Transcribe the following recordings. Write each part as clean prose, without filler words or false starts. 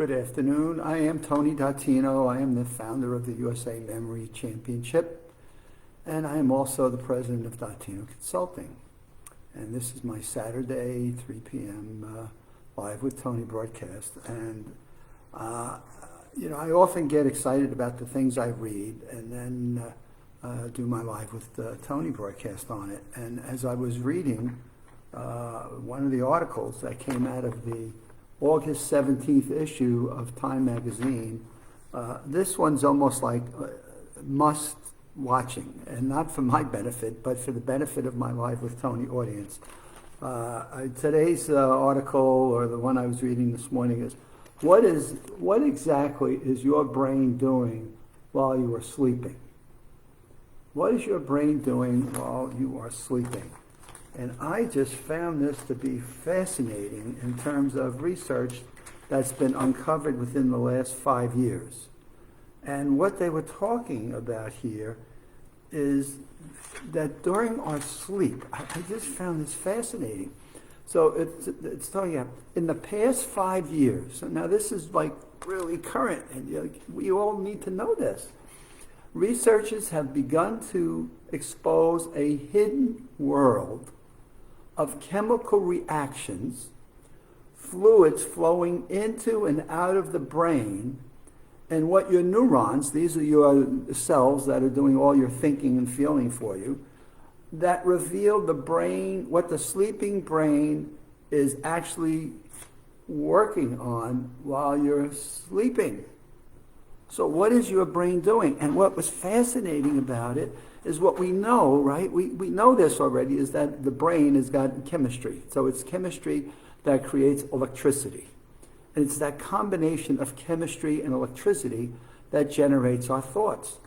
Good afternoon. I am Tony Dattino. I am the founder of the USA Memory Championship, and I am also the president of Dattino Consulting. And this is my Saturday, 3 p.m. Live with Tony broadcast. And, I often get excited about the things I read and then do my Live with Tony broadcast on it. And as I was reading one of the articles that came out of the August 17th issue of Time Magazine, this one's almost like must watching, and not for my benefit, but for the benefit of my Live with Tony audience. Today's article, or the one I was reading this morning, is what exactly is your brain doing while you are sleeping? What is your brain doing while you are sleeping? And I just found this to be fascinating in terms of research that's been uncovered within the last 5 years. And what they were talking about here is that during our sleep, I just found this fascinating. So it's talking about in the past 5 years, so now this is like really current, and we all need to know this. Researchers have begun to expose a hidden world of chemical reactions, fluids flowing into and out of the brain, and what your neurons, these are your cells that are doing all your thinking and feeling for you, that reveal the brain, what the sleeping brain is actually working on while you're sleeping. So what is your brain doing? And what was fascinating about it is what we know, right? We know this already, is that the brain has got chemistry. So it's chemistry that creates electricity. And it's that combination of chemistry and electricity that generates our thoughts.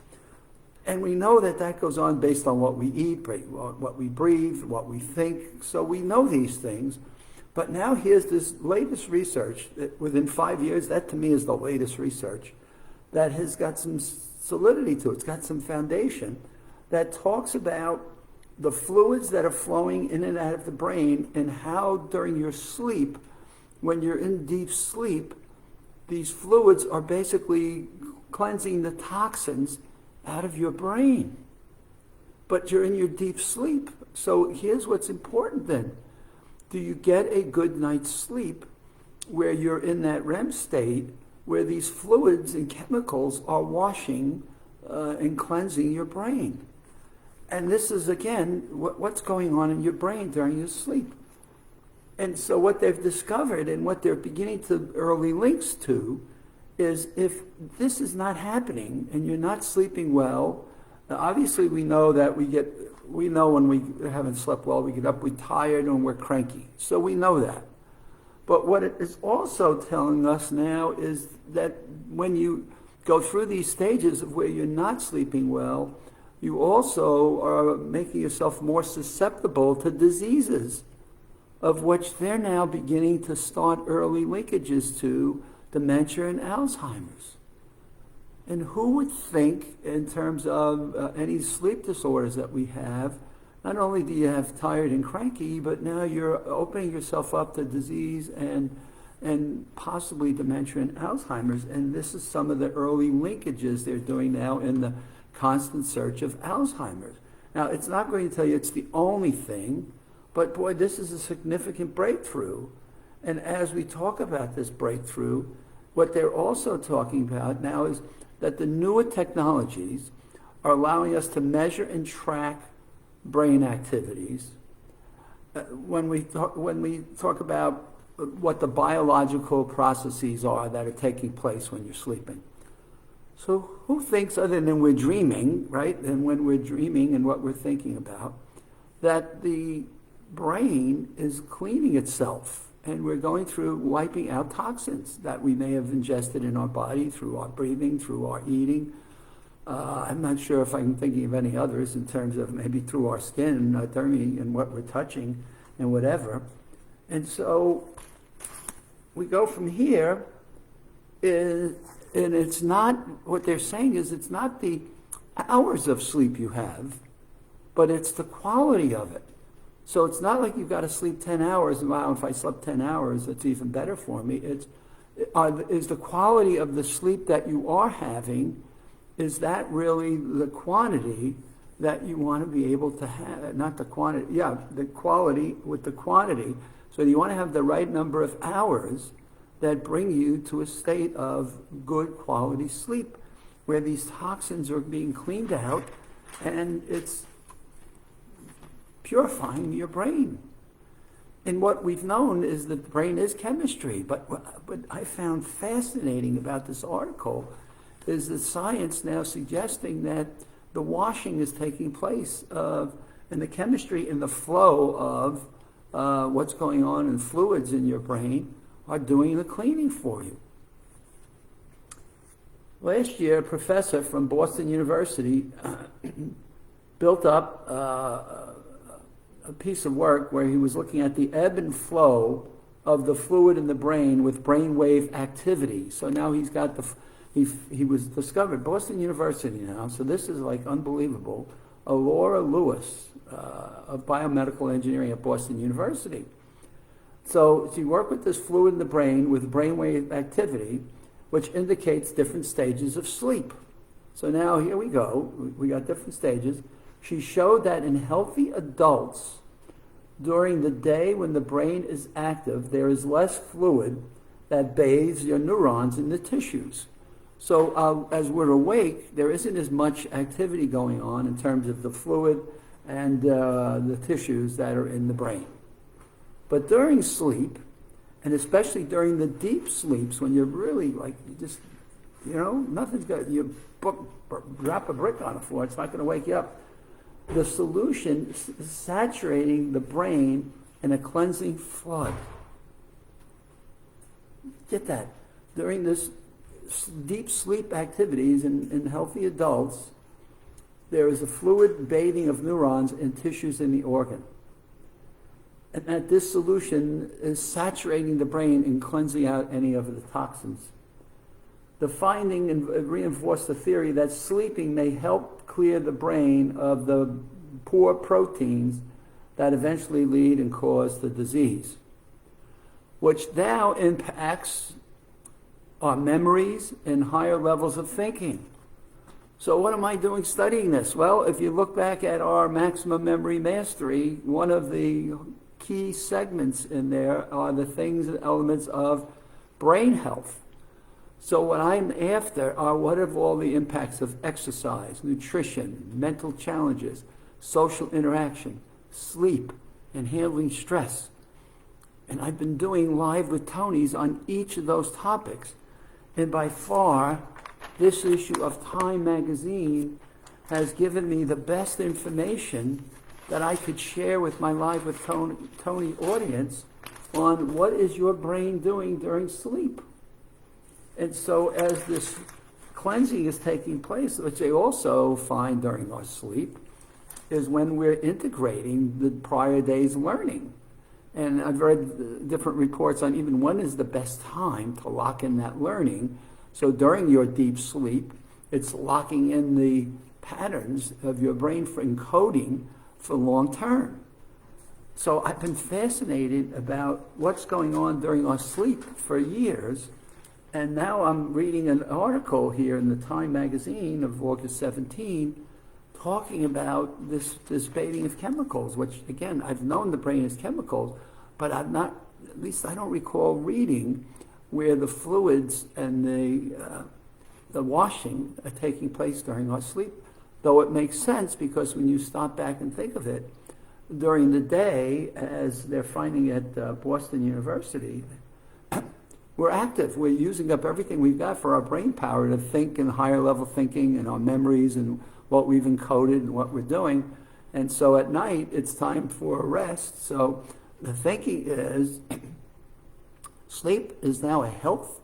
And we know that that goes on based on what we eat, what we breathe, what we think. So we know these things. But now here's this latest research that within 5 years, that to me is the latest research, that has got some solidity to it. It's got some foundation that talks about the fluids that are flowing in and out of the brain, and how during your sleep, when you're in deep sleep, these fluids are basically cleansing the toxins out of your brain. But you're in your deep sleep. So here's what's important then. Do you get a good night's sleep where you're in that REM state, where these fluids and chemicals are washing and cleansing your brain? And this is, again, what's going on in your brain during your sleep. And so what they've discovered, and what they're beginning to early links to, is if this is not happening and you're not sleeping well, obviously we know that we know when we haven't slept well, we get up, we're tired, and we're cranky. So we know that. But what it is also telling us now is that when you go through these stages of where you're not sleeping well, you also are making yourself more susceptible to diseases, of which they're now beginning to start early linkages to dementia and Alzheimer's. And who would think, in terms of any sleep disorders that we have, not only do you have tired and cranky, but now you're opening yourself up to disease and possibly dementia and Alzheimer's. And this is some of the early linkages they're doing now in the constant search of Alzheimer's. Now, it's not going to tell you it's the only thing, but boy, this is a significant breakthrough. And as we talk about this breakthrough, what they're also talking about now is that the newer technologies are allowing us to measure and track brain activities. When we talk about what the biological processes are that are taking place when you're sleeping. So who thinks, other than we're dreaming, right? And when we're dreaming and what we're thinking about, that the brain is cleaning itself, and we're going through wiping out toxins that we may have ingested in our body through our breathing, through our eating. I'm not sure if I'm thinking of any others in terms of maybe through our skin, derming, and what we're touching and whatever. And so we go from here, and it's not, what they're saying is it's not the hours of sleep you have, but it's the quality of it. So it's not like you've got to sleep 10 hours, and wow, if I slept 10 hours, it's even better for me. is the quality of the sleep that you are having, is that really the quantity that you want to be able to have? Not the quantity, yeah, the quality with the quantity. So you want to have the right number of hours that bring you to a state of good quality sleep, where these toxins are being cleaned out and it's purifying your brain. And what we've known is that the brain is chemistry, but what I found fascinating about this article is that science now suggesting that the washing is taking place and the chemistry and the flow of what's going on in fluids in your brain are doing the cleaning for you. Last year, a professor from Boston University built up a piece of work where he was looking at the ebb and flow of the fluid in the brain with brainwave activity. So now he's got he was discovered, Boston University now, so this is like unbelievable, Laura Lewis of biomedical engineering at Boston University. So she worked with this fluid in the brain with brainwave activity, which indicates different stages of sleep. So now here we go, we got different stages. She showed that in healthy adults, during the day when the brain is active, there is less fluid that bathes your neurons in the tissues. So as we're awake, there isn't as much activity going on in terms of the fluid and the tissues that are in the brain. But during sleep, and especially during the deep sleeps, when you're really like, you just, nothing's going, you drop a brick on the floor, it's not going to wake you up. The solution is saturating the brain in a cleansing flood. Get that? During this deep sleep activities in healthy adults, there is a fluid bathing of neurons and tissues in the organ. And that this solution is saturating the brain and cleansing out any of the toxins. The finding reinforced the theory that sleeping may help clear the brain of the poor proteins that eventually lead and cause the disease, which now impacts our memories and higher levels of thinking. So what am I doing studying this? Well, if you look back at our maximum memory mastery, one of the key segments in there are the things and elements of brain health. So what I'm after are what are all the impacts of exercise, nutrition, mental challenges, social interaction, sleep, and handling stress. And I've been doing live with Tony's on each of those topics. And by far, this issue of Time Magazine has given me the best information that I could share with my Live with Tony audience on what is your brain doing during sleep. And so as this cleansing is taking place, which they also find during our sleep, is when we're integrating the prior day's learning. And I've read different reports on even when is the best time to lock in that learning. So during your deep sleep, it's locking in the patterns of your brain for encoding for long term. So I've been fascinated about what's going on during our sleep for years. And now I'm reading an article here in the Time magazine of August 17 talking about this bathing of chemicals, which again, I've known the brain is chemicals, but I've not, at least I don't recall reading where the fluids and the washing are taking place during our sleep. Though it makes sense because when you stop back and think of it, during the day, as they're finding at Boston University, we're active. We're using up everything we've got for our brain power to think in higher level thinking and our memories and what we've encoded and what we're doing. And so at night, it's time for a rest. So the thinking is sleep is now a health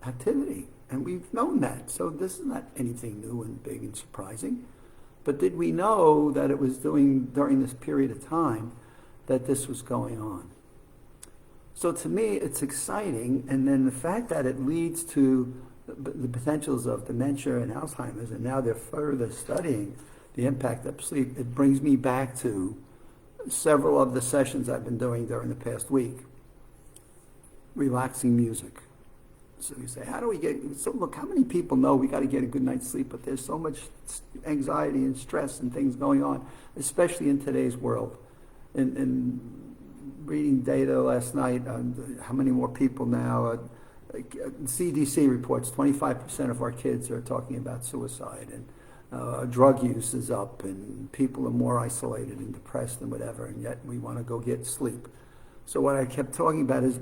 activity. And we've known that. So this is not anything new and big and surprising. But did we know that it was doing during this period of time that this was going on? So to me, it's exciting. And then the fact that it leads to the potentials of dementia and Alzheimer's, and now they're further studying the impact of sleep, it brings me back to several of the sessions I've been doing during the past week. Relaxing music. So you say, how do we get, so look, how many people know we got to get a good night's sleep, but there's so much anxiety and stress and things going on, especially in today's world. And reading data last night on how many more people now, CDC reports 25% of our kids are talking about suicide, and drug use is up, and people are more isolated and depressed and whatever, and yet we want to go get sleep. So what I kept talking about is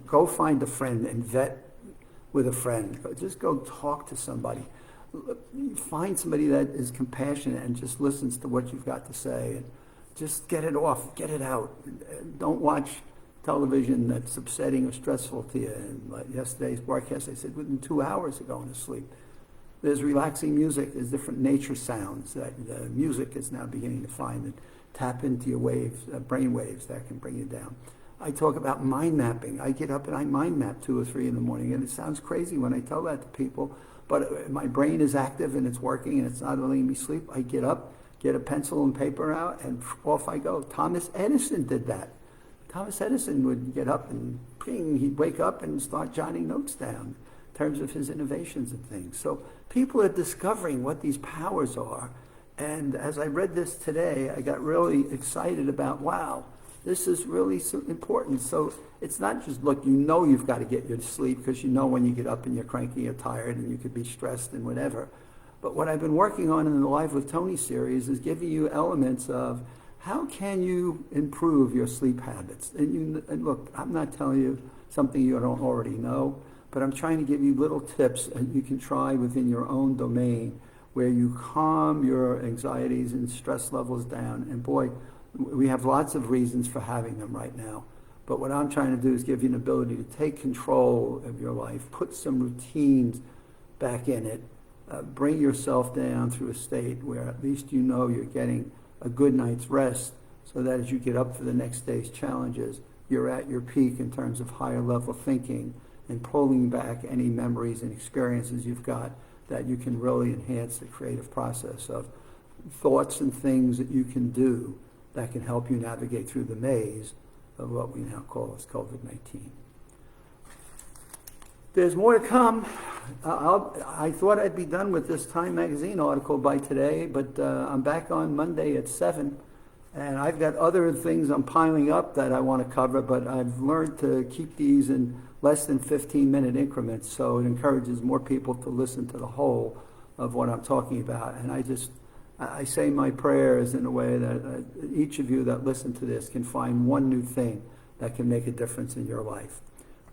go find a friend and vet with a friend. Just go talk to somebody. Find somebody that is compassionate and just listens to what you've got to say. And just get it off, get it out. Don't watch television that's upsetting or stressful to you. And like yesterday's broadcast, I said within 2 hours of going to sleep. There's relaxing music. There's different nature sounds that music is now beginning to find and tap into your waves, brain waves that can bring you down. I talk about mind mapping. I get up and I mind map 2 or 3 in the morning, and it sounds crazy when I tell that to people, but my brain is active and it's working and it's not letting me sleep. I get up, get a pencil and paper out, and off I go. Thomas Edison did that. Thomas Edison would get up and ping, he'd wake up and start jotting notes down in terms of his innovations and things. So people are discovering what these powers are. And as I read this today, I got really excited about, wow, this is really so important. So it's not just, look, you know you've got to get your sleep because you know when you get up and you're cranky, you're tired, and you could be stressed and whatever. But what I've been working on in the Live with Tony series is giving you elements of how can you improve your sleep habits. And look, I'm not telling you something you don't already know, but I'm trying to give you little tips that you can try within your own domain where you calm your anxieties and stress levels down. And boy, we have lots of reasons for having them right now. But what I'm trying to do is give you an ability to take control of your life, put some routines back in it, bring yourself down through a state where at least you know you're getting a good night's rest, so that as you get up for the next day's challenges, you're at your peak in terms of higher level thinking and pulling back any memories and experiences you've got that you can really enhance the creative process of thoughts and things that you can do that can help you navigate through the maze of what we now call as COVID-19. There's more to come. I thought I'd be done with this Time Magazine article by today, but I'm back on Monday at 7, and I've got other things I'm piling up that I want to cover, but I've learned to keep these in less than 15-minute increments, so it encourages more people to listen to the whole of what I'm talking about. And I say my prayers in a way that each of you that listen to this can find one new thing that can make a difference in your life.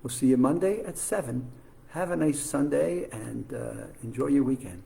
We'll see you Monday at 7. Have a nice Sunday and enjoy your weekend.